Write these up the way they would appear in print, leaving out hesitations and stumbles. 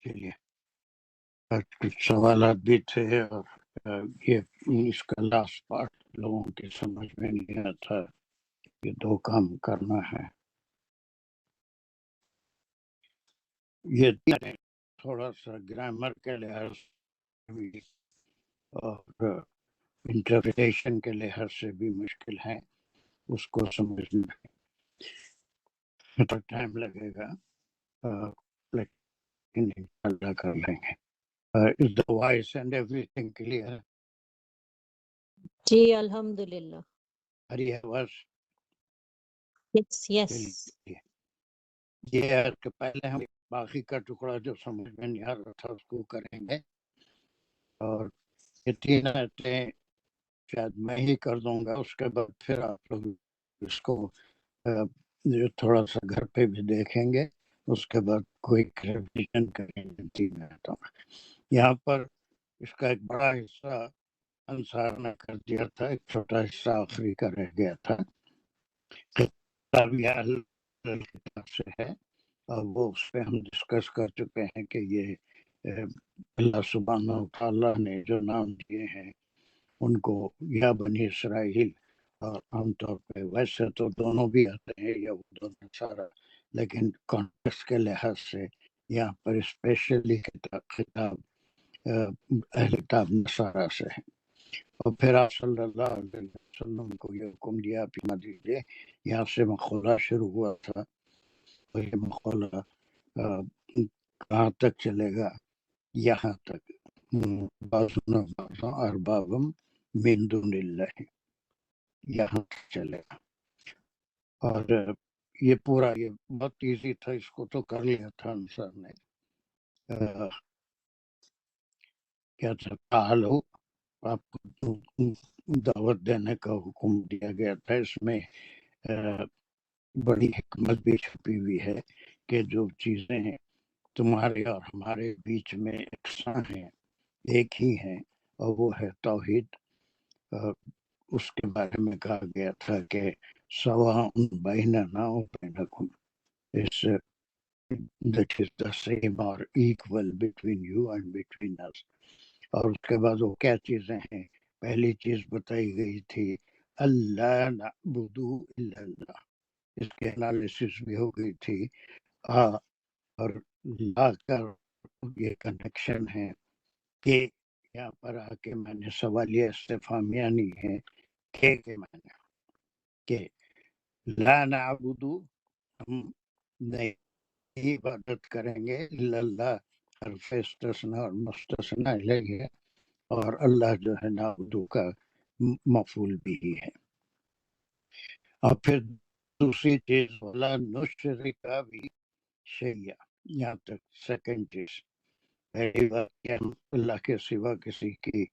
چلیے کچھ سوالات بھی تھے، اور یہ اس کا لاسٹ پارٹ لوگوں کے سمجھ میں نہیں آتا، یہ دو کام کرنا ہے. یہ تھوڑا سا گرامر کے لحاظ سے بھی اور انٹرپریٹیشن کے لحاظ سے بھی مشکل ہے، اس کو سمجھنے میں تو ٹائم لگے گا، لیکن انشاءاللہ کر لیں گے. Is the voice and everything clear؟ جی الحمدللہ. ہری آواز؟ یس یس. چلیے یہ ہے کہ پہلے ہم باقی کا ٹکڑا جو سمجھ میں نہیں آ رہا تھا اس کو کریں گے، اور یہ تین آیتیں شاید میں ہی کر دوں گا، اس کے بعد پھر آپ لوگ اس کو جو تھوڑا سا گھر پہ بھی دیکھیں گے، اس کے بعد کوئی ریویژن کریں گے تین آیتوں میں. یہاں پر اس کا ایک بڑا حصہ انصار نے کر دیا تھا، ایک چھوٹا حصہ آخری کا رہ گیا تھا. کتاب کتاب سے ہے، اور وہ اس پہ ہم ڈسکس کر چکے ہیں کہ یہ اللہ سبحانہ و تعالیٰ نے جو نام دیے ہیں ان کو یا بنی اسرائیل، اور عام طور پہ ویسے تو دونوں بھی آتے ہیں یہود و نصارہ، لیکن کانٹیکسٹ کے لحاظ سے یہاں پر اسپیشلی خطاب اہل کتاب نصارہ سے ہے. اور پھر آپ صلی اللہ علیہ وسلم کو یہ حکم دیا پیما دیجیے. یہاں سے مقولہ شروع ہوا تھا، اور یہ مقولہ کہاں تک چلے گا؟ یہاں تک بعضنا بعضا اربابا من دون اللہ، یہاں تک چلے گا. اور یہ پورا یہ بہت ایزی تھا، اس کو تو کر لیا تھا انصار نے. کیا تھا؟ تعالو، آپ کو دعوت دینے کا حکم دیا گیا تھا. اس میں بڑی حکمت بھی چھپی ہوئی ہے کہ جو چیزیں تمہارے اور ہمارے بیچ میں یکساں ہیں، ایک ہی ہیں، اور وہ ہے توحید. اس کے بارے میں کہا گیا تھا کہ سواء بیننا و بینکم، that is the same or equal between you and between us. اور اس کے بعد وہ کیا چیزیں ہیں؟ پہلی چیز بتائی گئی تھی اللہ نعبد الا اللہ، اس کے انالیسس بھی ہو گئی تھی. اور لا کر یہ کنیکشن ہے کہ یہاں پر آ کے میں نے سوالیہ استفہامیہ نہیں ہے کہ میں نے کہ لا نعبد، ہم نہیں عبادت کریں گے، الا اللہ حرف استثناء اور مستثنیٰ الیہ ہے، اور اللہ جو ہے نعبدو کا مفعول بھی ہے. اور پھر دوسری چیز ولا نشرک بھی شیئا، یہاں تک سیکنڈ چیز. پہلی بات کہ ہم اللہ کے سوا کسی کی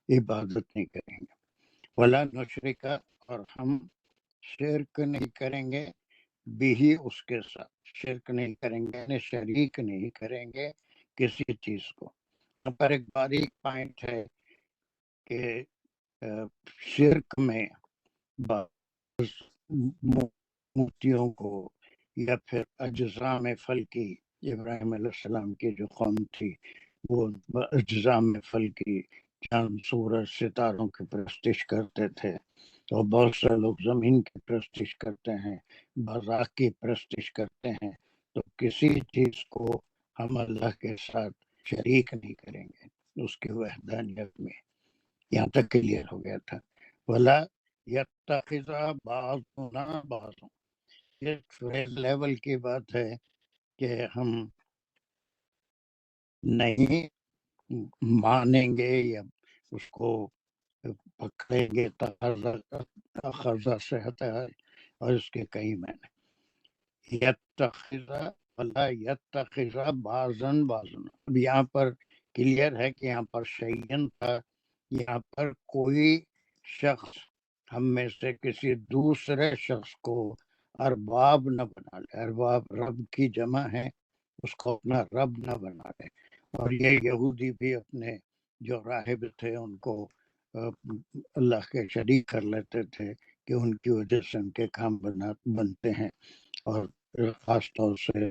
عبادت نہیں کریں گے. ولا نشرک، اور ہم شرک نہیں کریں گے، بھی اس کے ساتھ شرک نہیں کریں گے، یعنی شریک نہیں کریں گے کسی چیز کو. یہاں پر ایک باریک پوائنٹ ہے کہ شرک میں بعض مورتیوں کو یا پھر اجزام فلکی، ابراہیم علیہ السلام کی جو قوم تھی وہ اجزام فلکی، چاند سورج ستاروں کی پرستش کرتے تھے، اور بہت سے لوگ زمین کی پرستش کرتے ہیں، بازاق کی پرستش کرتے ہیں. تو کسی چیز کو ہم اللہ کے ساتھ شریک نہیں کریں گے اس کی وحدانیت میں. یہاں تک کلیئر ہو گیا تھا. ولا یتخذ بعضنا بعضا، یہ فریز لیول کی بات ہے کہ ہم نہیں مانیں گے یا اس کو پکڑیں گے. تخذ سے ہوتا ہے، اور اس کے کئی معنی. یتخذ ولا یتخذ بعضا بعضا، اب یہاں پر کلیئر ہے کہ یہاں پر شیئن تھا، یہاں پر کوئی شخص ہم میں سے کسی دوسرے شخص کو ارباب نہ بنا لے. ارباب رب کی جمع ہے، اس کو اپنا رب نہ بنا لے. اور یہ یہودی بھی اپنے جو راہب تھے ان کو اللہ کے شریک کر لیتے تھے کہ ان کی وجہ سے ان کے کام بنتے ہیں. اور خاص طور سے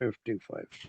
55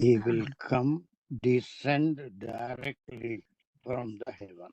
He will come, descend directly from the heaven.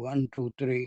1 2 3।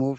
move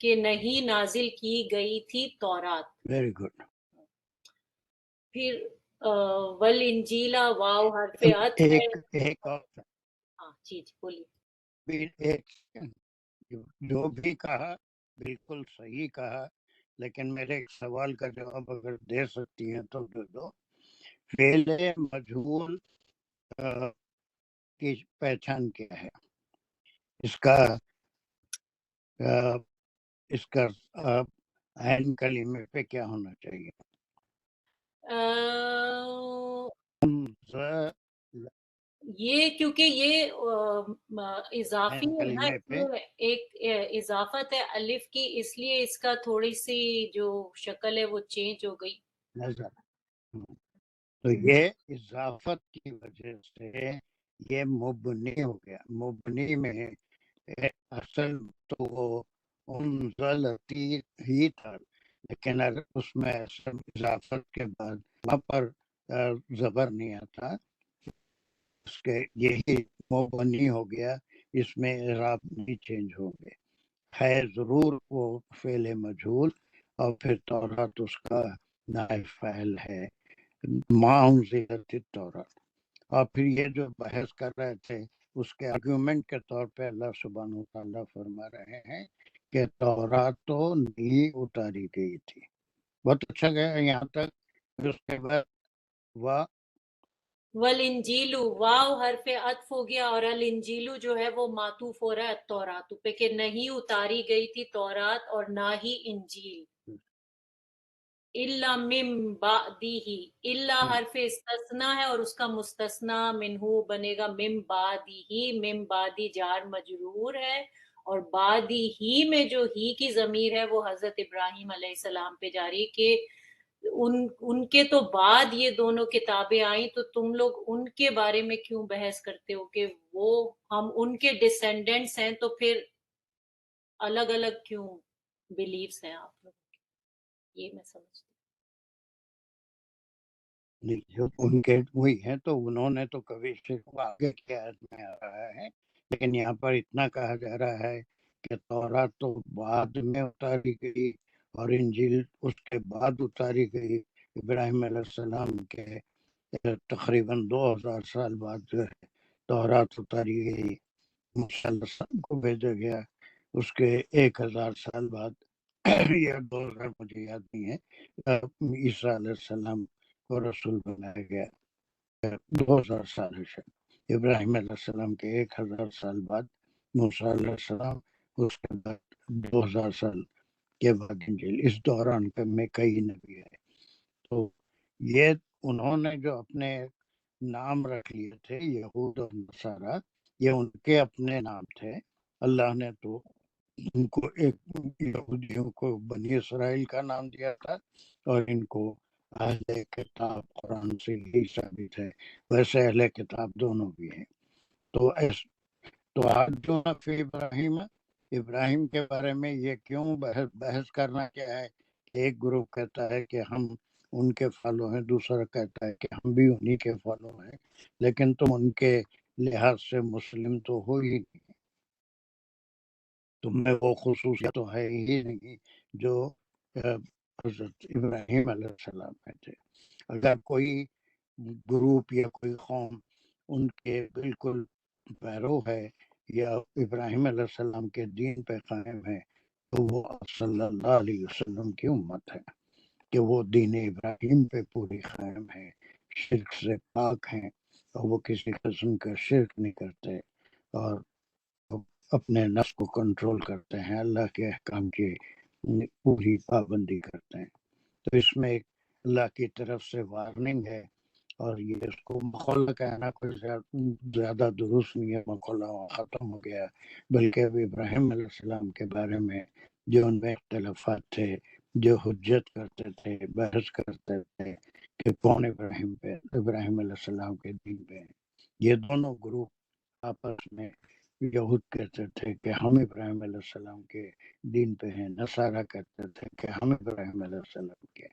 کہ نہیں نازل کی گئی تھی تورات. Very good. پھر ول انجیلا واو حرف عطف ہے. ایک اور ہاں جی بولیے. ایک جو بھی کہا بالکل صحیح کہا، لیکن میرے ایک سوال کا جواب اگر دے سکتی ہیں تو دے دو. فعل مجہول کی پہچان کیا ہے؟ اس کا عین کلمے پہ کیا ہونا چاہیے؟ یہ کیونکہ یہ اضافی ہے نا، ایک اضافت ہے الف کی، اس لیے اس کا تھوڑی سی جو شکل ہے وہ چینج ہو گئی. تو یہ اضافت کی وجہ سے یہ مبنی ہو گیا. مبنی میں اصل تو وہ انزلتی ہی تھا، لیکن اگر اس میں اضافت کے بعد وہاں پر زبر نہیں آتا، اس کے یہی مبنی ہو گیا، اس میں اعراب نہیں چینج ہو گئے. ہے ضرور وہ فعل مجہول، اور پھر تورات اس کا نائب فاعل ہے، ما انزلت التوراۃ. اور پھر یہ جو بحث کر رہے تھے اس کے آرگیومنٹ کے طور پہ اللہ سبحانہ وتعالیٰ فرما رہے ہیں کہ تورات تو نہیں اتاری گئی تھی. بہت اچھا گیا یہاں تک. پھر اس کے بعد والانجیلو واو حرف عطف ہو گیا، اور الانجیلو جو ہے وہ معطوف ہو رہا ہے تورات پہ کہ نہیں اتاری گئی تھی تورات اور نہ ہی انجیل. الا من بعدہ، الا حرف استثناء ہے اور اس کا مستثنیٰ منہو بنے گا من بعدہ. من بعدی جار مجرور ہے، اور بعدی ہی میں جو ہی کی ضمیر ہے وہ حضرت ابراہیم علیہ السلام پہ جاری کہ ان کے تو بعد یہ دونوں کتابیں آئیں، تو تم لوگ ان کے بارے میں کیوں بحث کرتے ہو کہ وہ ہم ان کے ڈسینڈنٹس ہیں، تو پھر الگ الگ کیوں بلیفز ہیں آپ لوگ؟ یہ میں سمجھتی جو ان کے وہی ہیں، تو انہوں نے تو کبھی صرف آگے کی آیت میں آ رہا ہے، لیکن یہاں پر اتنا کہا جا رہا ہے کہ تورات تو بعد میں اتاری گئی اور انجیل اس کے بعد اتاری گئی. ابراہیم علیہ السلام کے تقریباً 2000 سال بعد جو ہے تورات اتاری گئی، موسیٰ علیہ السلام کو بھیجا گیا. اس کے 1000 سال بعد یا 2000 مجھے یاد نہیں ہے، عیسیٰ علیہ السلام کو رسول بنایا گیا. 2000 سال ہے. ابراہیم علیہ السلام کے 1000 سال بعد موسیٰ علیہ السلام، اس کے بعد 2000 سال کے بعد انجیل. اس دوران میں کئی نبی ہے. تو یہ انہوں نے جو اپنے نام رکھ لیے تھے یہود اور نصارہ، یہ ان کے اپنے نام تھے. اللہ نے تو ان کو ایک یہودیوں کو بنی اسرائیل کا نام دیا تھا، اور ان کو اہل کتاب قرآن سے یہی ثابت ہے. ویسے اہل کتاب دونوں بھی ہیں. تو آج جو فی ابراہیم کے بارے میں یہ کیوں بحث کرنا کیا ہے؟ ایک گروپ کہتا ہے کہ ہم ان کے فالو ہیں، دوسرا کہتا ہے کہ ہم بھی انہی کے فالو ہیں، لیکن تم ان کے لحاظ سے مسلم تو ہو ہی نہیں. تم میں وہ خصوصیت تو ہے ہی نہیں جو حضرت ابراہیم علیہ السلام میں تھے. اگر کوئی گروپ یا کوئی قوم ان کے بالکل پیرو ہے یا ابراہیم علیہ السلام کے دین پہ قائم ہے، تو وہ صلی اللہ علیہ وسلم کی امت ہے، کہ وہ دین ابراہیم پہ پوری قائم ہے، شرک سے پاک ہیں، اور وہ کسی قسم کا شرک نہیں کرتے، اور اپنے نفس کو کنٹرول کرتے ہیں، اللہ کے احکام کی پوری پابندی کرتے ہیں. تو اس میں ایک اللہ کی طرف سے وارننگ ہے، اور یہ اس کو مخلہ کہنا کوئی زیادہ درست نہیں ہے. مخلہ ختم ہو گیا، بلکہ اب ابراہیم علیہ السلام کے بارے میں جو ان میں اختلافات تھے، جو حجت کرتے تھے، بحث کرتے تھے کہ کون ابراہیم علیہ السلام کے دین پہ ہیں. یہ دونوں گروپ آپس میں، یہود کہتے تھے کہ ہم ابراہیم علیہ السلام کے دین پہ ہیں، نصارہ کہتے تھے کہ ہم ابراہیم علیہ السلام کے.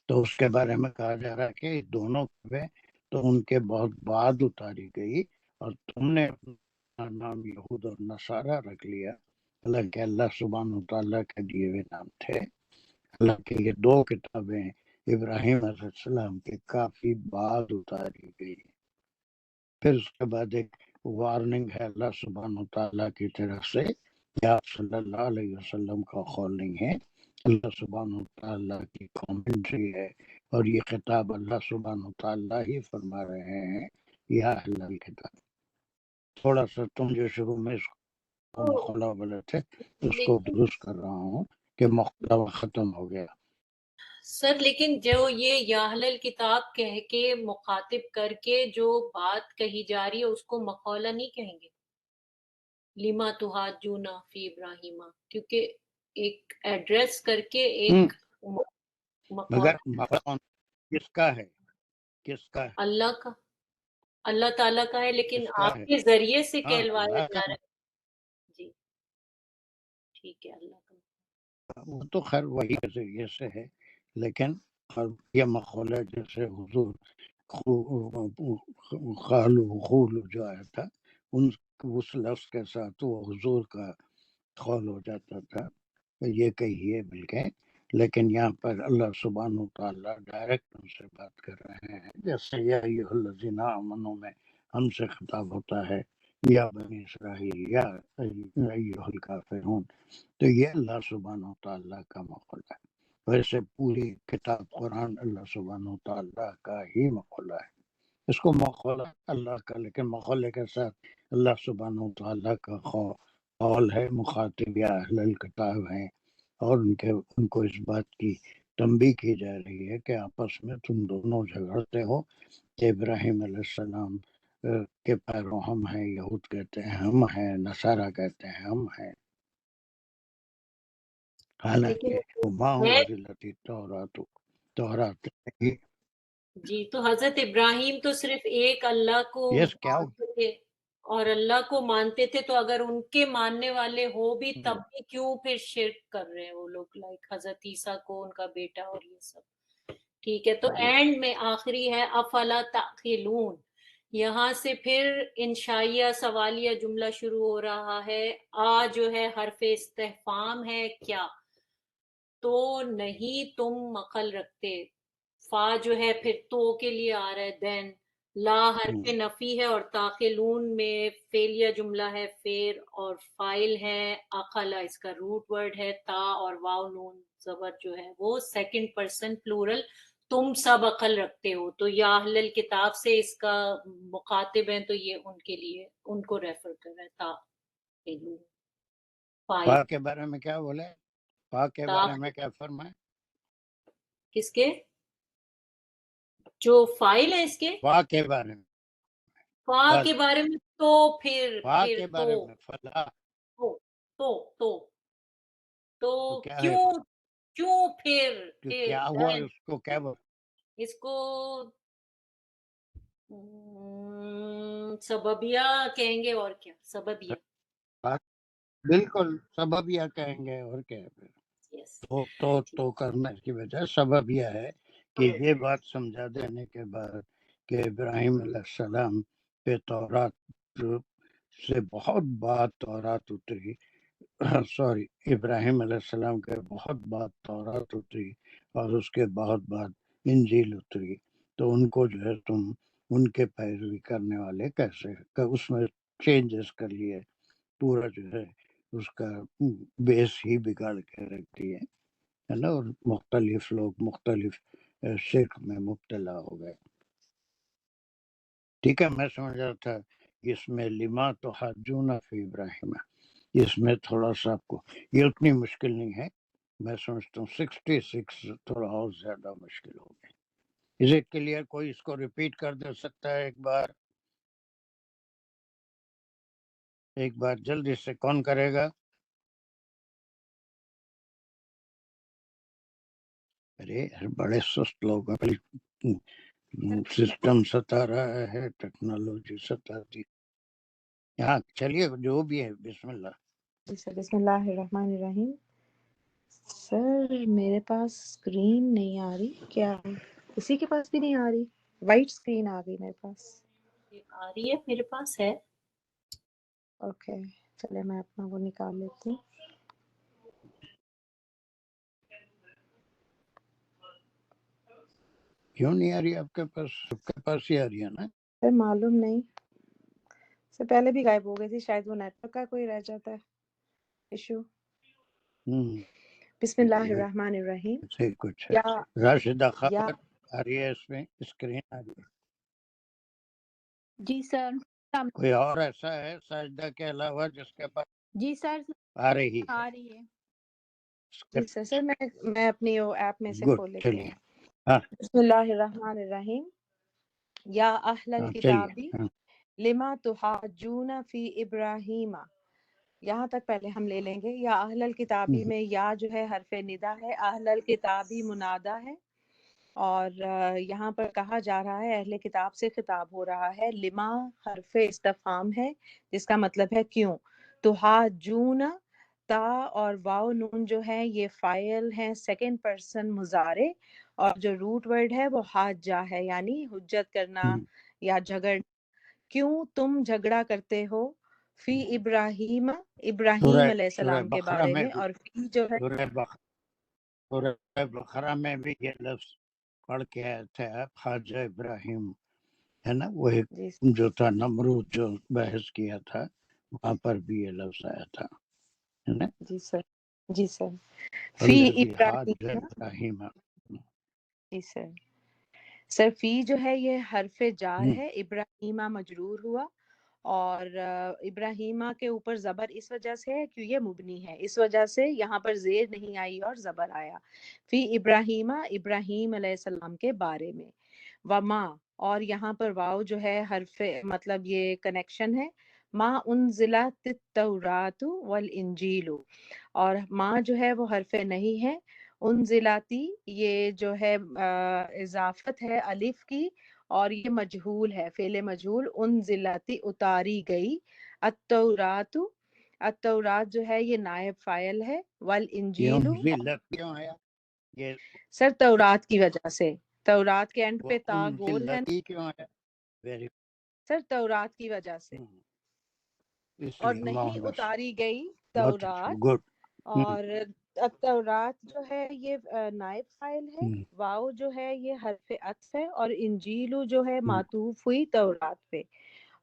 تو اس کے بارے میں کہا جا رہا ہے کہ دونوں تو ان کے بہت بعد اتاری گئی، اور تم نے اپنا نام یہود اور نصارہ رکھ لیا. حالانکہ اللہ سبحانہ تعالیٰ کے دیے ہوئے نام تھے. حالانکہ یہ دو کتابیں ابراہیم علیہ السلام کے کافی بعد اتاری گئی. پھر اس کے بعد ایک وارننگ ہے اللہ سبحانہ تعالیٰ کی طرف سے، یا آپ صلی اللہ علیہ وسلم کا قول نہیں ہے، اللہ سبحانہ تعالیٰ کی کامنٹری ہے، اور یہ خطاب اللہ سبحانہ تعالیٰ ہی فرما رہے ہیں یا اہل الکتاب. تھوڑا سا تم جو شروع میں اس کو مخالہ بولے تھے اس کو درست کر رہا ہوں کہ مخالہ ختم ہو گیا. سر لیکن جو یہ یا اہل الکتاب کہہ کے مخاطب کر کے جو بات کہی جا رہی ہے اس کو مخولہ نہیں کہیں گے، لما تحاجون فی ابراہیم، کیونکہ ایک ایڈریس کر کے ایک مگر مقام کس کا ہے؟ کس کا ہے؟ اللہ کا، اللہ تعالیٰ کا ہے، لیکن کس کا آپ ہے؟ کے ذریعے سے ہاں کہلوایا اللہ جا کا. رہا ہے. جی ٹھیک ہے، اللہ کا وہ تو خیر وہی کے ذریعے سے ہے، لیکن یہ مقولہ جیسے حضور خول جو آیا تھا اس لفظ کے ساتھ وہ حضور کا قول ہو جاتا تھا، یہ کہیے بلکہ. لیکن یہاں پر اللہ سبحانہ تعالیٰ ڈائریکٹ ان سے بات کر رہے ہیں، جیسے یا ایھا الذین آمنوا میں ہم سے خطاب ہوتا ہے، یا بنی اسرائیل، یا ایھا الکافرون، تو یہ اللہ سبحانہ تعالیٰ کا مقولہ ہے. ویسے پوری کتاب قرآن اللہ سبحانہ تعالیٰ کا ہی مقولہ ہے. اس کو مقولہ اللہ کا، لیکن مقولے کے ساتھ اللہ سبحانہ تعالیٰ کا قول ہے، مخاطب یا اہل الکتاب ہیں، اور ان کو اس بات کی تنبیہ کی جا رہی ہے کہ آپس میں تم دونوں جھگڑتے ہو کہ ابراہیم علیہ السلام کے پیرو ہم ہیں، یہود کہتے ہیں ہم ہیں، نصارہ کہتے ہیں ہم ہیں، حالانکہ تورات جی. تو حضرت ابراہیم تو صرف ایک اللہ کو مانتے تھے اور اللہ کو مانتے تھے، تو اگر ان کے ماننے والے ہو بھی تب بھی کیوں پھر شرک کر رہے ہیں وہ لوگ، لائک حضرت عیسیٰ کو ان کا بیٹا اور یہ سب. ٹھیک ہے، تو اینڈ میں آخری ہے افلا تعقلون. یہاں سے پھر انشائیہ سوالیہ جملہ شروع ہو رہا ہے. جو ہے حرف استفہام ہے، کیا تو نہیں تم عقل رکھتے. فا جو ہے پھر تو کے لیے آ رہا ہے. دین لا حرف نفی ہے، اور تاخلون میں فعلیہ جملہ ہے، فیر اور فائل ہے عقلا، اس کا روٹ ورڈ ہے تا، اور واو نون زبر جو ہے وہ سیکنڈ پرسن پلورل، تم سب عقل رکھتے ہو. تو یا اہل الکتاب سے اس کا مخاطب ہیں، تو یہ ان کے لیے ان کو ریفر کر رہا ہے. تا فا کے بارے میں کیا بولے؟ فا کے بارے میں کیا فرمائے؟ کس کے جو فائل ہے اس کے فا کے بارے میں، فا کے بارے میں تو پھر فا کے بارے میں فلا تو کیا ہے؟ کیوں پھر کیا ہوا اس کو؟ کیا بول اس کو سببیہ کہیں گے، اور کیا سببیہ، بالکل سببیہ کہیں گے، اور کیا ہے. تو کرنے کی وجہ سبب یہ ہے کہ یہ بات سمجھا دینے کے بعد کہ ابراہیم علیہ السلام پہ تورات سے بہت بعد تورات اتری، ابراہیم علیہ السلام کے بہت بعد تورات اتری، اور اس کے بہت بعد انجیل اتری. تو ان کو جو ہے تم ان کے پیروی کرنے والے کیسے، اس میں چینجز کر لیے، پورا جو ہے اس کا بیس ہی بگاڑ کے رکھ دیے، ہے نا، اور مختلف لوگ مختلف شرک میں مبتلا ہو گئے. ٹھیک ہے، میں سمجھ رہا تھا اس میں لما تحاجون فی ابراہیم، اس میں تھوڑا سا آپ کو یہ اتنی مشکل نہیں ہے. میں سمجھتا ہوں 66 تھوڑا اور زیادہ مشکل ہو گئی. Is it clear? کوئی اس کو ریپیٹ کر دے سکتا ہے ایک بار جلدی سے؟ کون کرے گا؟ ارے بڑے سست لوگ ہیں، سسٹم ستا رہا ہے، ٹیکنالوجی ستاتی. ہاں چلیے، جو بھی ہے، بسم اللہ. بسم اللہ الرحمن الرحیم. سر میرے پاس اسکرین نہیں آ رہی، کیا کسی کے پاس بھی نہیں آ رہی؟ وائٹ اسکرین آ گئی میرے پاس. آ رہی ہے، میرے پاس ہے. اوکے چلے میں اپنا وہ نکال لیتی ہوں. کیوں نہیں آ رہی آپ کے پاس؟ سب کے پاس ہی آ رہی ہے نا. سر معلوم نہیں، سے پہلے بھی غائب ہو گئی تھی، شاید وہ نیٹ ورک کا کوئی رہ جاتا ہے ایشو. بسم اللہ الرحمن الرحیم. سے کچھ ہے. یا راشدہ یا خبر آ رہی ہے، اس میں اسکرین آ رہی ہے. جی سر. کوئی اور ایسا ہے ساجدہ کے علاوہ جس کے پاس جی سر آ رہی ہے؟ آ رہی ہے. جی سر. سر میں اپنی وہ ایپ میں سے گڈ، کھول لیتی چلیے. ہوں. ہاں بسم اللہ الرحمن الرحیم. یا اہل ہاں چلیے. الکتابی ہاں لما تحاجون فی ابراہیم. یہاں تک پہلے ہم لے لیں گے. یا اہل الکتابی میں یا جو ہے حرف ندا ہے، اہل الکتابی منادا ہے، اور یہاں پر کہا جا رہا ہے اہل کتاب سے خطاب ہو رہا ہے. لما حرف استفہام ہے جس کا مطلب ہے کیوں. تحاجون، تا اور واو نون جو ہے یہ فاعل ہیں سیکنڈ پرسن مضارع، اور جو روٹ ورڈ ہے وہ حاجہ ہے، یعنی حجت کرنا یا جھگڑ. کیوں تم جھگڑا کرتے ہو فی ابراہیم، ابراہیم علیہ سورہ السلام کے بقرہ بارے میں میں. بھی، اور فی جو ہے سورہ بقرہ میں بھی یہ لفظ پڑھ کے آئے تھے آپ، خواجہ ابراہیم ہے نا، وہ ایک جی جو تھا نمرود جو بحث کیا تھا، وہاں پر بھی یہ لفظ آیا تھا، ہے نا. جی سر. جی سر. فی الذی حاج ابراہیم. ابراہیم. جی سر. سر فی جو ہے یہ حرف جار ہے، ابراہیمہ مجرور ہوا، اور ابراہیمہ کے اوپر زبر اس وجہ سے ہے کہ یہ مبنی ہے، اس وجہ سے یہاں پر زیر نہیں آئی اور زبر آیا. فی ابراہیمہ، ابراہیم علیہ السلام کے بارے میں. وما، اور یہاں پر واو جو ہے حرف مطلب یہ کنیکشن ہے. ما انزلت التورات والانجیل، اور ما جو ہے وہ حرف نہیں ہے. انزلاتی یہ جو ہے اضافت ہے الف کی، اور یہ مجہول ہے، فعل مجہول. انزلاتی اتاری گئی. التورات، التورات جو ہے یہ نائب فاعل ہے. یہ والانجیل، انزلت کیوں ہے یہ؟ سر تورات کی وجہ سے، تورات کے اینڈ وہ پہ تا گول ہے. انزلتی کیوں ہے؟ ویری سر تورات کی وجہ سے. اس اور لیے نہیں محمد اتاری گئی بہت اچھا. تورات. گڈ. اور التورات جو ہے یہ نائب فاعل ہے. واو جو ہے یہ حرف عطف ہے، اور انجیل جو ہے معطوف ہوئی تورات پہ.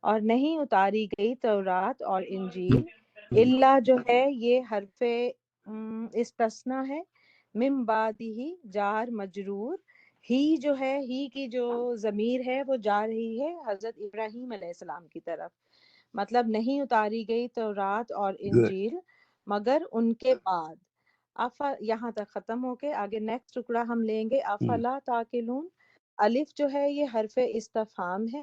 اور نہیں اتاری گئی تورات اور انجیل. الا جو ہے یہ حرف استثناء ہے. من بعدہ جار مجرور. ہی جو ہے، ہی کی جو ضمیر ہے وہ جا رہی ہے حضرت ابراہیم علیہ السلام کی طرف. مطلب نہیں اتاری گئی تورات اور انجیل مگر ان کے بعد. یہاں تک ختم ہو کے آگے نیکسٹ ٹکڑا ہم لیں گے. افلا تاکلون. الف جو ہے یہ حرف استفہام ہے،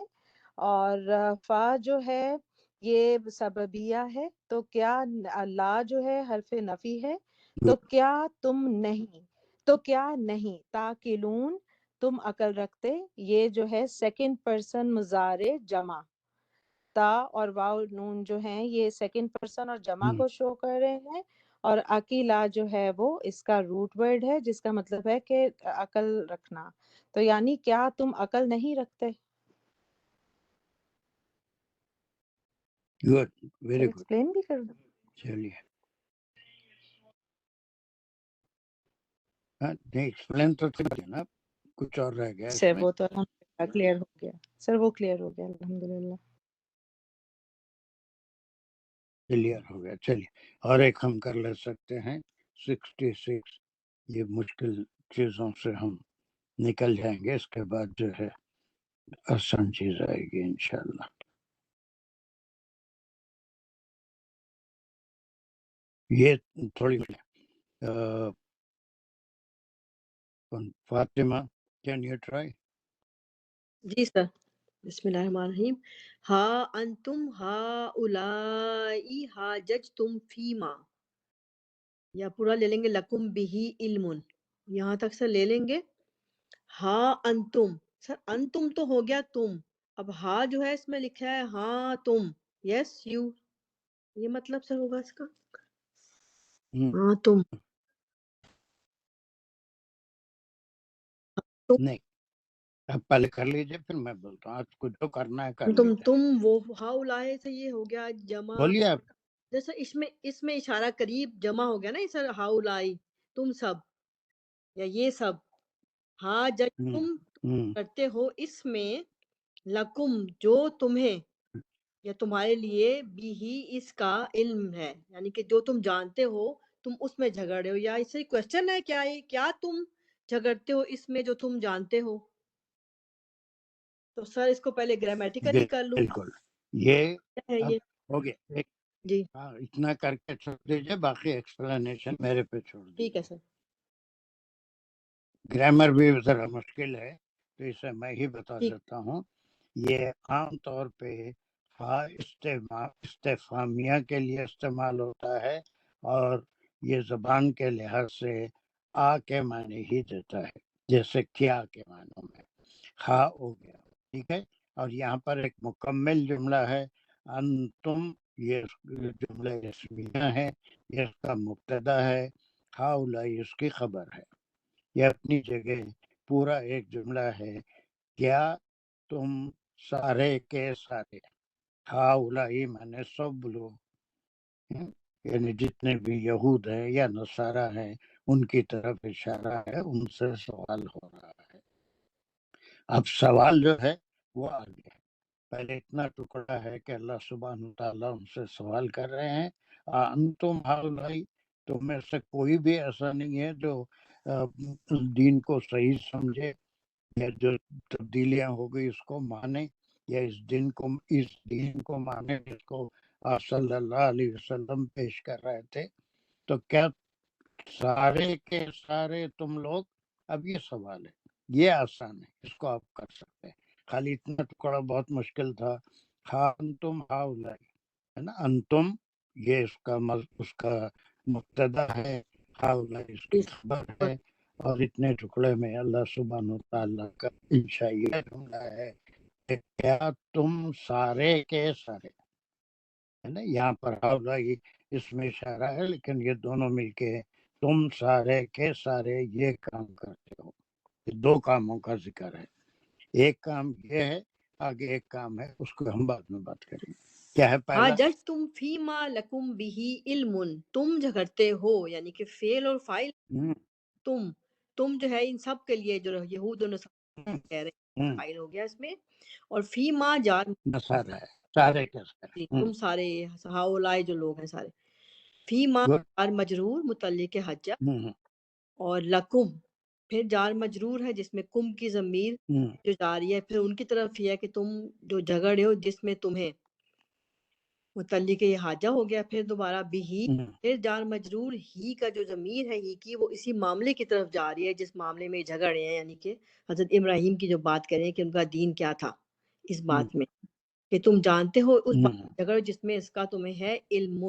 اور فا جو ہے یہ سببیہ ہے. تو کیا، لا جو ہے حرف نفی ہے. تو کیا تم نہیں، تو کیا نہیں تاکلون تم عقل رکھتے. یہ جو ہے سیکنڈ پرسن مضارع جمع. تا اور واو نون جو ہیں یہ سیکنڈ پرسن اور جمع کو شو کر رہے ہیں، اور عقیلا جو ہے وہ اس کا روٹ ورڈ ہے جس کا مطلب ہے کہ عقل رکھنا. تو یعنی کیا تم عقل نہیں رکھتے. Good, very good. ایکسپلین بھی کر دوں. چلیے. ہاں نہیں، ایکسپلین تو ٹھیک ہے نا، کچھ اور رہ گیا اس سر میں. وہ تو الحمدللہ کلیئر ہو گیا. سر وہ کلیئر ہو گیا الحمدللہ. کلیئر ہو گیا. چلیے اور ایک ہم کر لے سکتے ہیں 66. یہ مشکل چیزوں سے ہم نکل جائیں گے، اس کے بعد جو ہے آسان چیز آئے گی انشاءاللہ. یہ تھوڑی فاطمہ کین یو ٹرائی؟ جی سر. بسم اللہ الرحمن الرحیم. ہا انتم ہا اولائی حاججتم فیما، یا پورا لے لیں گے لکم بہی علم، یہاں تک سر لے لیں گے. ہا انتم، سر انتم تو ہو گیا تم، اب ہا جو ہے اس میں لکھا ہے ہاں تم، یس یو، یہ مطلب سر ہوگا اس کا. ہاں تم، نہیں، اب پہلے کر لیجئے پھر میں بولتا ہوں. آپ کو جو کرنا ہے کر تم لیجئے. تم وہ ہا اولائے سے یہ ہو گیا جمع. بولیے آپ. جیسے اس میں اشارہ قریب جمع ہو گیا نا سر، ہاؤلائی تم سب یا یہ سب، ہاں جج تم کرتے ہو اس میں، لکم جو تمہیں یا تمہارے لیے، بھی ہی اس کا علم ہے، یعنی کہ جو تم جانتے ہو تم اس میں جھگڑ رہے ہو، یا اس سے کوشچن ہے کیا تم جھگڑتے ہو اس میں جو تم جانتے ہو؟ تو سر اس کو پہلے گرامیٹیکلی کر لوں. بالکل یہ یہ ہو گیا جی اتنا کر کے چھوڑ دیجیے، باقی ایکسپلینیشن میرے پہ چھوڑ دیجیے. ٹھیک ہے سر. گرامر بھی ذرا مشکل ہے تو اسے میں ہی بتا دیتا ہوں. یہ عام طور پہ ہاں استفہامیہ کے لیے استعمال ہوتا ہے، اور یہ زبان کے لحاظ سے آ کے معنی ہی دیتا ہے، جیسے کیا کے معنوں میں ہاں ہو گیا. ٹھیک ہے. اور یہاں پر ایک مکمل جملہ ہے، انتم، یہ جملہ اسمیہ ہے، یہ اس کا مبتدا ہے، ہاؤلائی اس کی خبر ہے. یہ اپنی جگہ پورا ایک جملہ ہے، کیا تم سارے کے سارے، ہاؤلائی مانے سب لوگ، یعنی جتنے بھی یہود ہیں یا نصارہ ہیں ان کی طرف اشارہ ہے، ان سے سوال ہو رہا ہے. اب سوال جو ہے وہ آگے ہے. پہلے اتنا ٹکڑا ہے کہ اللہ سبحانہ وتعالیٰ ان سے سوال کر رہے ہیں، انتم ہاؤلائی، تم میں سے کوئی بھی ایسا نہیں ہے جو دین کو صحیح سمجھے، یا جو تبدیلیاں ہو گئی اس کو مانے، یا اس دین کو مانے جس کو آپ صلی اللہ علیہ وسلم پیش کر رہے تھے. تو کیا سارے کے سارے تم لوگ؟ اب یہ سوال ہے، یہ آسان ہے، اس کو آپ کر سکتے ہیں. خالی اتنا ٹکڑا بہت مشکل تھا. ہاں انتم ہاؤلائی ہے نا، انتم یہ اس کا مبتدا ہے، ہاؤلائی اس کی خبر ہے، اور اتنے ٹکڑے میں اللہ سبحانہ وتعالیٰ کا انشاء یہ جملہ ہے کہ کیا تم سارے کے سارے، ہے نا. یہاں پر ہاؤلائی اس میں اشارہ ہے، لیکن یہ دونوں مل کے تم سارے کے سارے یہ کام کرتے ہو. یہ دو کاموں کا ذکر ہے. ایک کام یہ ہے، آگے ایک کام ہے، اس کو ہم بعد میں بات کریں گے. کیا ہے ہاں پہلا؟ جج تم فیما لکم بھی علم، تم جھگڑتے ہو، یعنی کہ فعل اور فاعل تم جو ہے ان سب کے لیے جو یہود و نصارہ کہہ رہے ہیں، فاعل ہو گیا اس میں. اور فیما جار نصارہ ہے، سارے کے سارے، تم سارے ہاؤلائی جو لوگ ہیں سارے، فیما جار مجرور متعلق حجہ، اور لکم پھر جار مجرور ہے جس میں کم کی ضمیر جو جاری ہے، پھر ان کی طرف یہ ہے کہ تم جو جھگڑے ہو جس میں تمہیں، متعلق یہ حاجہ ہو گیا. پھر دوبارہ بھی ہی، پھر جار مجرور ہی کا جو ضمیر ہے ہی کی، وہ اسی معاملے کی طرف جا رہی ہے جس معاملے میں جھگڑ رہے ہیں، یعنی کہ حضرت ابراہیم کی جو بات کریں کہ ان کا دین کیا تھا، اس بات میں کہ تم جانتے ہو اس بات میں جھگڑ جس میں اس کا تمہیں ہے علم.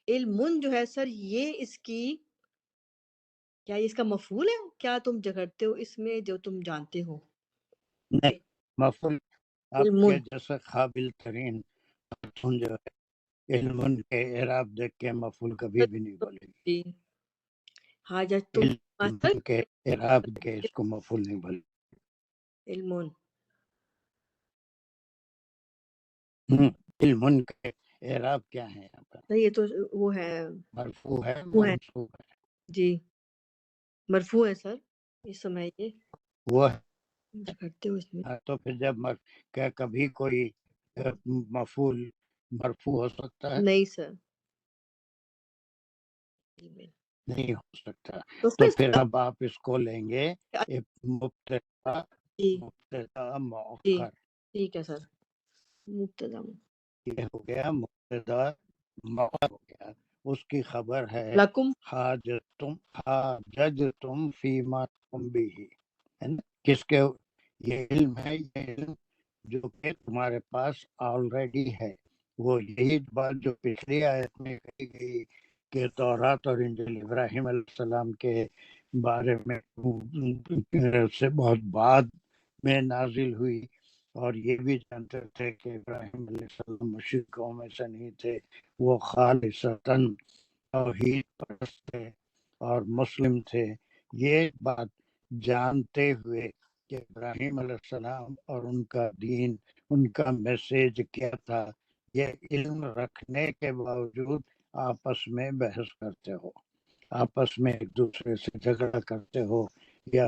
علم جو ہے سر یہ اس کی کیا اس کا مفعول ہے؟ کیا تم جھگڑتے ہو اس میں جو تم جانتے ہو؟ نہیں، مفعول آپ کے جیسے قابل ترین جو ہے علم کے اعراب دیکھ کے مفعول کبھی بھی نہیں بولے گی. ہاں جب تم علم کے اعراب کے اس کو مفعول نہیں بولے. علم علم کے اعراب کیا ہے یہاں پر؟ یہ تو وہ ہے مرفوع ہے، منصوب ہے. جی مرفوع ہے سر اس سمے یہ وہ ہے کرتے ہو اس میں. تو پھر جب کیا کبھی کوئی مفعول مرفوع ہو سکتا ہے؟ نہیں سر نہیں ہو سکتا. تو پھر اب آپ اس کو لیں گے مبتدا مؤخر. ٹھیک ہے سر، مبتدا یہ ہو گیا مبتدا مؤخر ہو گیا، اس کی خبر ہے لکم حاججتم فیما تم بھی، ہے نا. کس کے یہ علم ہے؟ یہ علم جو کہ تمہارے پاس آلریڈی ہے. وہ یہی بات جو پچھلی آیت میں کہی گئی کہ تورات اور انجیل ابراہیم علیہ السلام کے بارے میں سے بہت بعد میں نازل ہوئی، اور یہ بھی جانتے تھے کہ ابراہیم علیہ السلام مشرکوں میں سے نہیں تھے، وہ خالصتاً توحید پرست تھے اور مسلم تھے. یہ بات جانتے ہوئے کہ ابراہیم علیہ السلام اور ان کا دین، ان کا میسیج کیا تھا، یہ علم رکھنے کے باوجود آپس میں بحث کرتے ہو، آپس میں ایک دوسرے سے جھگڑا کرتے ہو، یا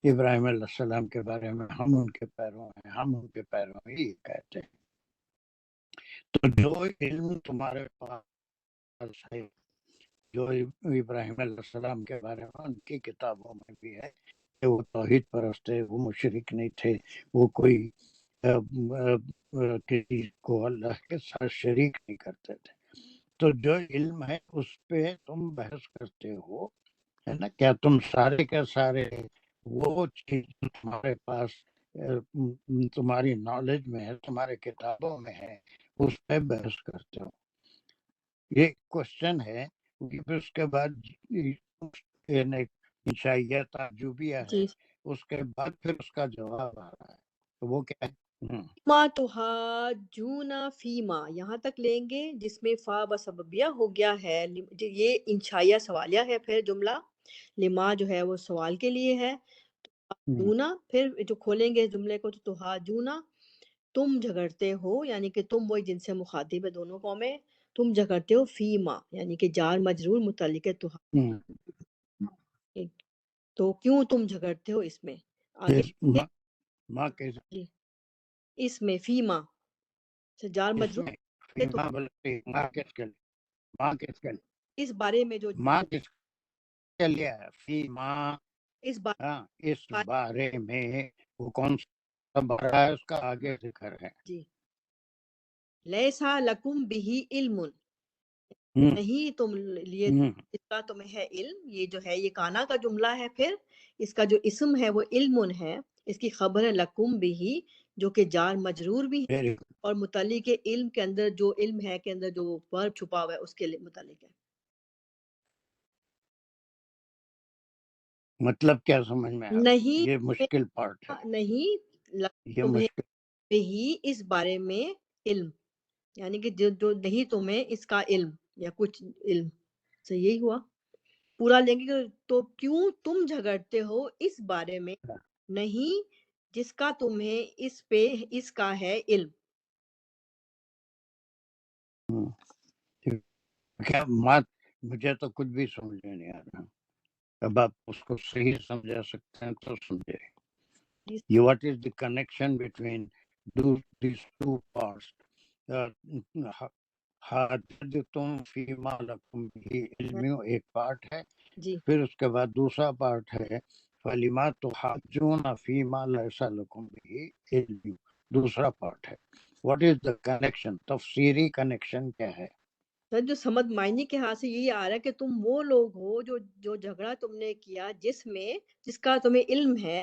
ابراہیم علیہ السلام کے بارے میں ہم ان کے پیروں ہیں، ہم ان کے پیروں ہیں، یہ کہتے ہیں۔ تو جو علم تمہارے پاس ہے، جو ابراہیم علیہ السلام کے بارے میں ان کی کتابوں میں بھی ہے کہ وہ توحید پرست تھے، وہ مشرک نہیں تھے، وہ کوئی کسی کو اللہ کے ساتھ شریک نہیں کرتے تھے، تو جو علم ہے اس پہ تم بحث کرتے ہو، ہے نا؟ کیا تم سارے کے سارے وہ چیز تمہارے پاس تمہاری نالج میں ہے، تمہارے کتابوں میں ہے، اس پہ بحث کرتے ہو؟ یہ کوشچن ہے۔ پھر اس کے بعد انشائیہ تعجبیہ ہے، جی اس کے بعد پھر اس کا جواب آ رہا ہے، تو وہ کیا ہے؟ ما تحاجونا فیما، یہاں تک لیں گے جس میں فا بسببیہ ہو گیا ہے، یہ انشائیہ سوالیہ ہے، پھر جملہ لما جو ہے وہ سوال کے لیے ہے، تحاجونا پھر جو کھولیں گے جملے کو تو تحاجونا تم جھگڑتے ہو، یعنی کہ تم وہی جن سے مخاطب ہے دونوں قومیں، تم جھگڑتے ہو فیما، یعنی کہ جار مجرور متعلق ہے تو کیوں تم جھگڑتے ہو اس میں آگے ماں کے جی اس میں فیما سے جار اس مجرور میں فیما بلکہ ماں کس کے لیے، ماں کس کے لیے، اس بارے میں جو ماں کس کے لیے ہے؟ فیما، اس بارے ہاں اس بارے میں، وہ کون سا بارہ ہے، اس کا آگے ذکر ہے۔ جی لیسا لکم بھی علم، نہیں تم لیے اس کا تمہیں ہے علم، یہ جو ہے یہ کانا کا جملہ ہے، پھر اس کا جو اسم ہے وہ علم ہے، اس کی خبر ہے لکم بھی جو کہ جار مجرور بھی ہے، اور متعلق علم کے اندر جو علم ہے کے اندر جو ورب چھپا ہوا ہے اس کے متعلق ہے۔ مطلب کیا سمجھ میں آ رہا؟ نہیں یہ مشکل پارٹ ہے، نہیں یہ تمہیں مشکل بھی اس بارے میں علم، یعنی کہ جو نہیں تمہیں اس کا علم یا کچھ علم سے یہی ہوا پورا لیں گے تو کیوں تم جھگڑتے ہو اس بارے میں نہیں جس کا تمہیں اس پہ اس کا ہے علم۔ کیا بات، مجھے تو کچھ بھی سمجھ میں نہیں آ رہا، اب آپ اس کو صحیح سمجھا سکتے ہیں تو سمجھے۔ What is the connection between these two parts؟ حاجتم فیما لکم بھی علم ایک پارٹ ہے، جی پھر اس کے بعد دوسرا پارٹ ہے فَلِمَا تُحَاجُّونَ فِيمَا لَيْسَ لَكُمْ بِهِ عِلْمٌ، دوسرا پارٹ ہے۔ What is the connection؟ تفسیری کنیکشن کیا ہے؟ سر جو سمجھ معنی کے ہاتھ سے یہی آ رہا ہے کہ تم وہ لوگ ہو جو جھگڑا تم نے کیا جس کا تمہیں علم ہے،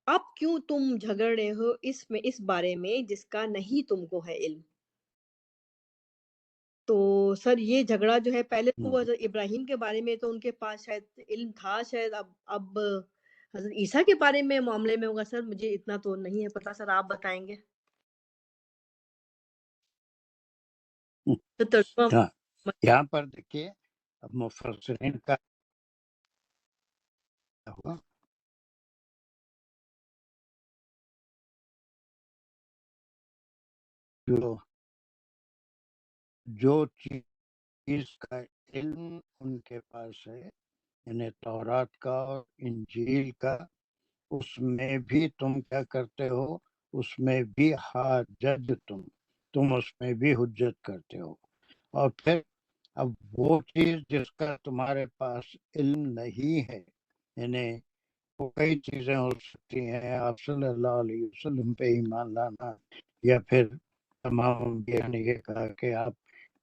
اب کیوں تم جھگڑ رہے ہو اس بارے میں جس کا نہیں تم کو ہے علم۔ تو سر یہ جھگڑا جو ہے پہلے تو حضرت ابراہیم کے بارے میں تو ان کے پاس شاید علم تھا، شاید اب حضرت عیسیٰ کے بارے میں معاملے میں ہوگا، سر مجھے اتنا تو نہیں ہے پتا، سر آپ بتائیں گے تو ترجمہ۔ یہاں پر دیکھیے اب مفسرین کا ہوا جو چیز کا علم ان کے پاس ہے، یعنی تورات کا اور انجیل کا، اس میں بھی تم کیا کرتے ہو، اس میں بھی حاجت تم اس میں بھی حجت کرتے ہو، اور پھر اب وہ چیز جس کا تمہارے پاس علم نہیں ہے، یعنی وہ کئی چیزیں ہو سکتی ہیں، آپ صلی اللہ علیہ وسلم پہ ایمان لانا، یا پھر تمام انبیاء نے یہ کہا کہ آپ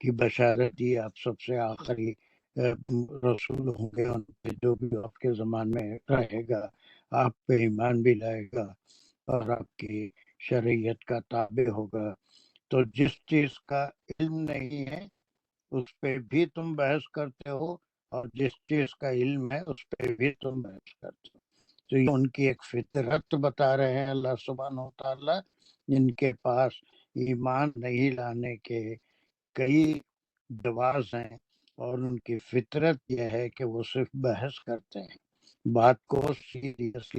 کی بشارت دی، آپ سب سے آخری رسول ہوں گے، ان پہ جو بھی آپ کے زمان میں رہے گا آپ پہ ایمان بھی لائے گا اور آپ کی شریعت کا تابع ہوگا۔ تو جس چیز کا علم نہیں ہے اس پہ بھی تم بحث کرتے ہو، اور جس چیز کا علم ہے اس پہ بھی تم بحث کرتے ہو۔ تو یہ ان کی ایک فطرت بتا رہے ہیں اللہ سبحانہ و تعالیٰ، ان کے پاس ایمان نہیں لانے کے کئی جواز ہیں، اور ان کی فطرت یہ ہے کہ وہ صرف بحث کرتے ہیں، بات کو سیریس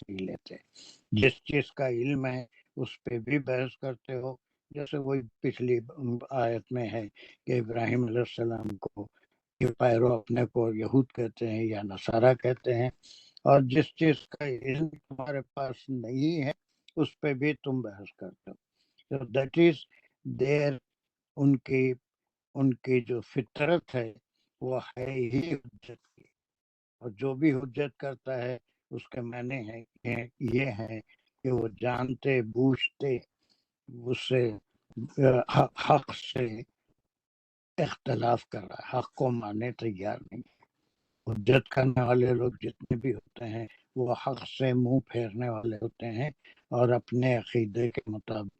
نہیں لیتے۔ جس چیز کا علم ہے اس پہ بھی بحث کرتے ہو، جیسے وہی پچھلی آیت میں ہے کہ ابراہیم علیہ السلام کو کہ پیرو اپنے کو یہود کہتے ہیں یا نصارہ کہتے ہیں، اور جس چیز کا علم تمہارے پاس نہیں ہے اس پہ بھی تم بحث کرتے ہو. دیٹ از دیر، ان کی جو فطرت ہے وہ ہے ہی حجت کی، اور جو بھی حجت کرتا ہے اس کے معنی یہ ہے کہ وہ جانتے بوجھتے اس سے حق سے اختلاف کر رہا ہے، حق کو ماننے تیار نہیں. حجت کرنے والے لوگ جتنے بھی ہوتے ہیں وہ حق سے منہ پھیرنے والے ہوتے ہیں اور اپنے عقیدے کے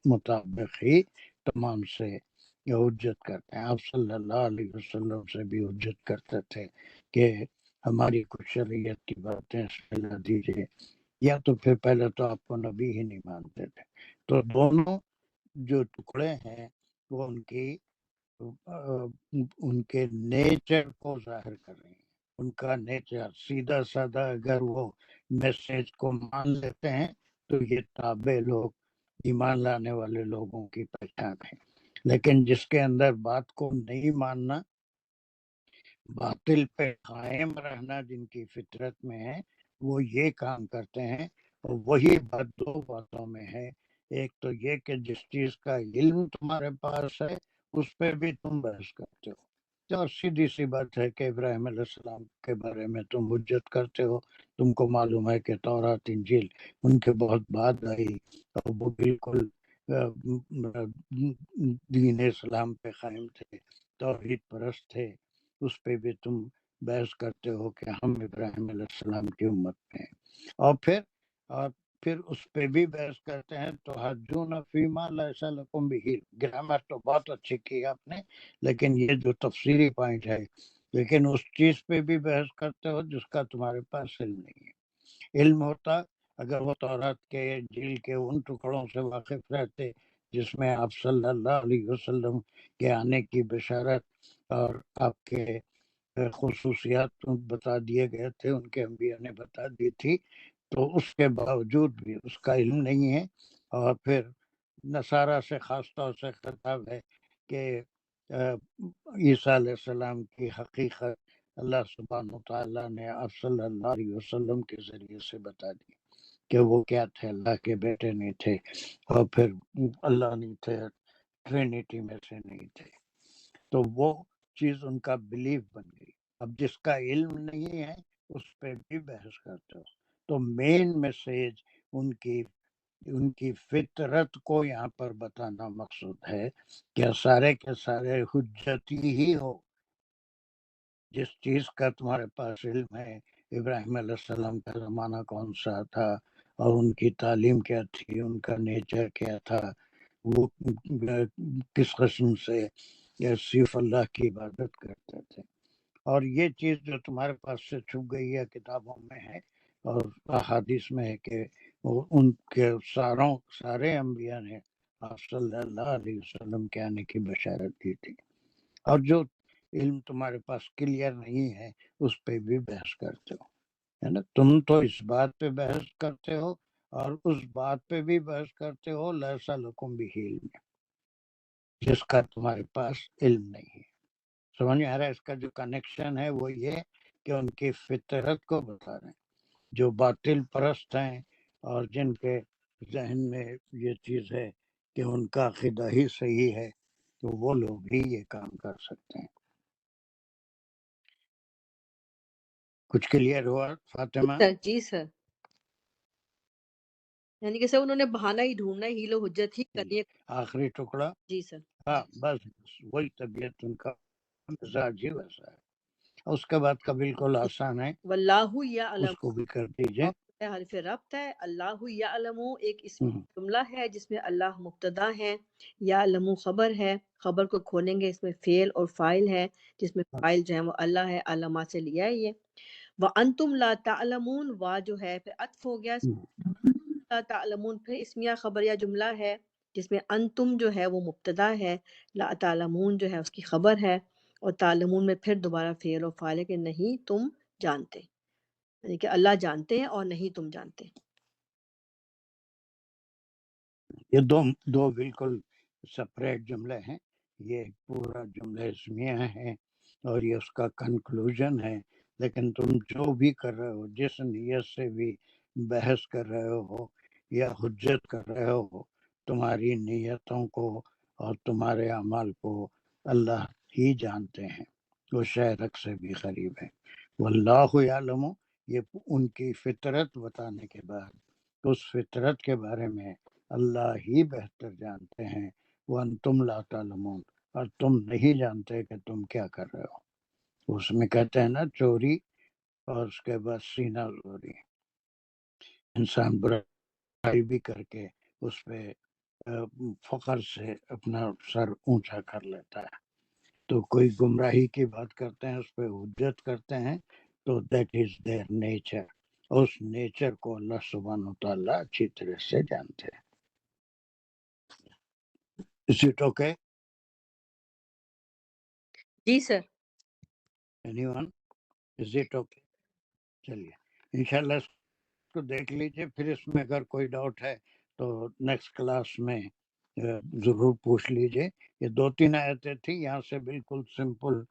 مطابق ہی تمام سے یہ حجت کرتے ہیں. آپ صلی اللہ علیہ وسلم سے بھی حجت کرتے تھے کہ ہماری کچھ شریعت کی باتیں پھیلا دیجیے، یا تو پھر پہلے تو آپ کو نبی ہی نہیں مانتے تھے. تو دونوں جو ٹکڑے ہیں وہ ان کے نیچر کو ظاہر کر رہے ہیں. ان کا نیچر سیدھا سادہ اگر وہ میسیج کو مان لیتے ہیں تو یہ تابع لوگ، ایمان لانے والے لوگوں کی پہچان ہے. لیکن جس کے اندر بات کو نہیں ماننا، باطل پہ قائم رہنا جن کی فطرت میں ہے، وہ یہ کام کرتے ہیں. اور وہی بات دو باتوں میں ہے. ایک تو یہ کہ جس چیز کا علم تمہارے پاس ہے اس پہ بھی تم بحث کرتے ہو. اور سیدھی سی بات ہے کہ ابراہیم علیہ السلام کے بارے میں تم حجت کرتے ہو. تم کو معلوم ہے کہ تورات انجیل ان کے بہت بعد آئی اور وہ بالکل دین اسلام پہ قائم تھے، توحید پرست تھے. اس پہ بھی تم بحث کرتے ہو کہ ہم ابراہیم علیہ السلام کی امت میں ہیں. اور پھر اس پہ بھی بحث کرتے ہیں. تو حجون فیما لیس لکم بہ علم. گرامر تو بہت اچھی کی آپ نے، لیکن یہ جو تفصیلی پوائنٹ ہے، لیکن اس چیز پہ بھی بحث کرتے ہو جس کا تمہارے پاس علم نہیں ہے. علم ہوتا اگر وہ تورات کے انجیل کے ان ٹکڑوں سے واقف رہتے جس میں آپ صلی اللہ علیہ وسلم کے آنے کی بشارت اور آپ کے خصوصیات بتا دیے گئے تھے، ان کے انبیاء نے بتا دی تھی، تو اس کے باوجود بھی اس کا علم نہیں ہے. اور پھر نصارہ سے خاص طور سے خطاب ہے کہ عیسیٰ علیہ السلام کی حقیقت اللہ سبحانہ تعالیٰ نے آپ صلی اللہ علیہ وسلم کے ذریعے سے بتا دی کہ وہ کیا تھے، اللہ کے بیٹے نہیں تھے، اور پھر اللہ نہیں تھے، ٹرینیٹی میں سے نہیں تھے. تو وہ چیز ان کا بلیف بن گئی. اب جس کا علم نہیں ہے اس پہ بھی بحث کرتے ہو. تو مین میسیج ان کی فطرت کو یہاں پر بتانا مقصود ہے کہ سارے کے سارے حجتی ہی ہو. جس چیز کا تمہارے پاس علم ہے، ابراہیم علیہ السلام کا زمانہ کون سا تھا اور ان کی تعلیم کیا تھی، ان کا نیچر کیا تھا، وہ کس قسم سے صرف اللہ کی عبادت کرتے تھے. اور یہ چیز جو تمہارے پاس سے چھپ گئی ہے کتابوں میں ہے اور احادیث میں ہے کہ ان کے سارے انبیاء نے آپ صلی اللہ علیہ وسلم کے آنے کی بشارت دی تھی. اور جو علم تمہارے پاس کلیئر نہیں ہے اس پہ بھی بحث کرتے ہو، ہے نا. تم تو اس بات پہ بحث کرتے ہو اور اس بات پہ بھی بحث کرتے ہو لیسا لکم بہ علم، جس کا تمہارے پاس علم نہیں ہے. سمجھ میں آ رہا ہے؟ اس کا جو کنیکشن ہے وہ یہ کہ ان کی فطرت کو بتا رہے ہیں. جو باطل پرست ہیں اور جن کے ذہن میں یہ چیز ہے کہ ان کا عقیدہ ہی صحیح ہے، تو وہ لوگ ہی یہ کام کر سکتے ہیں. کچھ کلیئر ہوا فاطمہ؟ جی سر، یعنی کہ سر انہوں نے بہانہ ہی ڈھونڈنا ہے، ہیل و حجت ہی کرنی ہے. آخری ٹکڑا، جی سر. ہاں بس وہی طبیعت ان کا مزاج ہی ویسا ہے. اس کے بعد کا بالکل آسان ہے، واللہ یعلم، اس کو بھی کر دیجئے. حرف ربط ہے. اللہ یعلم ایک اسم جملہ ہے جس میں اللہ مبتدا ہے، یعلم خبر ہے. خبر کو کھولیں گے اس میں فعل اور فاعل ہے، جس میں فاعل جو ہے وہ اللہ ہے، علامہ سے لیا ہے یہ. وَأَنْتُمْ لَا تَعْلَمُونَ، وا جو ہے پھر عطف ہو گیا. لا تعلمون پھر اسمیہ خبریہ جملہ ہے جس میں انتم جو ہے وہ مبتدا ہے، لا تعلمون جو ہے اس کی خبر ہے، اور تعلمون میں پھر دوبارہ فعل و فاعل ہے کہ نہیں تم جانتے، یعنی کہ اللہ جانتے ہیں اور نہیں تم جانتے. یہ دو بالکل سپریٹ جملے ہیں، یہ پورا جملہ اسمیہ ہے اور یہ اس کا کنکلوژن ہے. لیکن تم جو بھی کر رہے ہو، جس نیت سے بھی بحث کر رہے ہو یا حجت کر رہے ہو، تمہاری نیتوں کو اور تمہارے اعمال کو اللہ ہی جانتے ہیں، وہ شہرک سے بھی قریب ہے. واللہ یعلم، یہ ان کی فطرت بتانے کے بعد اس فطرت کے بارے میں اللہ ہی بہتر جانتے ہیں. وانتم لا تعلمون، اور تم نہیں جانتے کہ تم کیا کر رہے ہو. اس میں کہتے ہیں نا چوری اور اس کے بعد سینہ زوری، انسان برائی بھی کر کے اس پہ فخر سے اپنا سر اونچا کر لیتا ہے. تو کوئی گمراہی کی بات کرتے ہیں، اس پہ حجت کرتے ہیں، تو دیٹ از دیئر نیچر. اس نیچر کو اللہ سبحانہ وتعالیٰ اچھی طرح سے جانتے ہیں. Is it okay? G sir. Anyone? Is it okay? چلیے انشاءاللہ اس کو دیکھ لیجئے، پھر اس میں اگر کوئی ڈاؤٹ ہے تو نیکسٹ کلاس میں ضرور پوچھ لیجئے. یہ 2-3 آیتیں تھیں، یہاں سے بالکل سمپل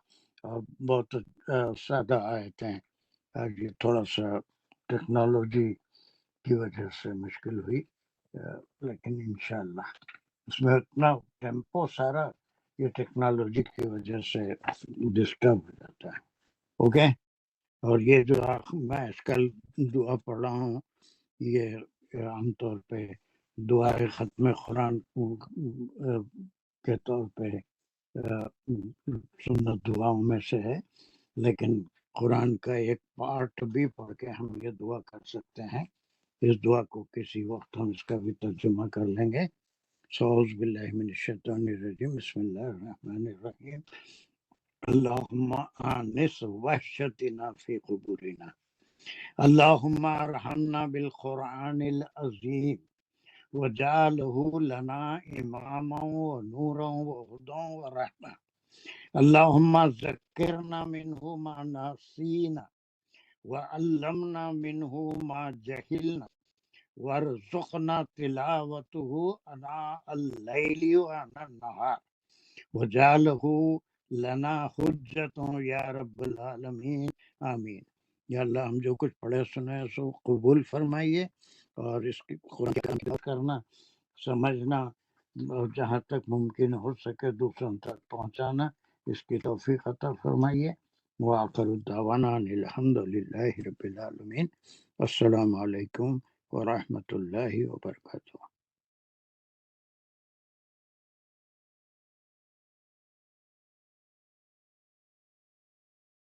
اور بہت سادہ آیتیں. آج یہ تھوڑا سا ٹیکنالوجی کی وجہ سے مشکل ہوئی، لیکن انشاءاللہ اس میں اتنا ٹیمپو سارا یہ ٹیکنالوجی کی وجہ سے ڈسٹرب ہو جاتا ہے. اوکے. اور یہ جو میں آج کل دعا پڑھ رہا ہوں، یہ عام طور پہ دعائے ختم قرآن کے طور پہ سنت دعاؤں میں سے ہے، لیکن قرآن کا ایک پارٹ بھی پڑھ کے ہم یہ دعا کر سکتے ہیں. اس دعا کو کسی وقت ہم اس کا بھی ترجمہ کر لیں گے. اعوذ باللہ من الشیطان الرجیم، بسم اللہ الرحمن الرحیم. اللہم آنس وحشتنا فی قبورنا، اللہم ارحمنا بالقرآن العظیم وجعلہ لنا اماما ونورا وہدى ورحمہ. اللہم ذکرنا منہ ما نسینا وعلمنا منہ ما جہلنا وارزقنا تلاوتہ آناء اللیل وآناء النہار وجعلہ لنا حجت یا رب العالمین. آمین. یا اللہ ہم جو کچھ پڑھے سنے سو قبول فرمائیے، اور اس کی قرآن کی تلاوت کرنا، سمجھنا، اور جہاں تک ممکن ہو سکے دوسروں تک پہنچانا، اس کی توفیق عطا فرمائیے. وآخر دعوانا ان الحمد للہ رب العالمین. السلام علیکم ورحمۃ اللہ وبرکاتہ.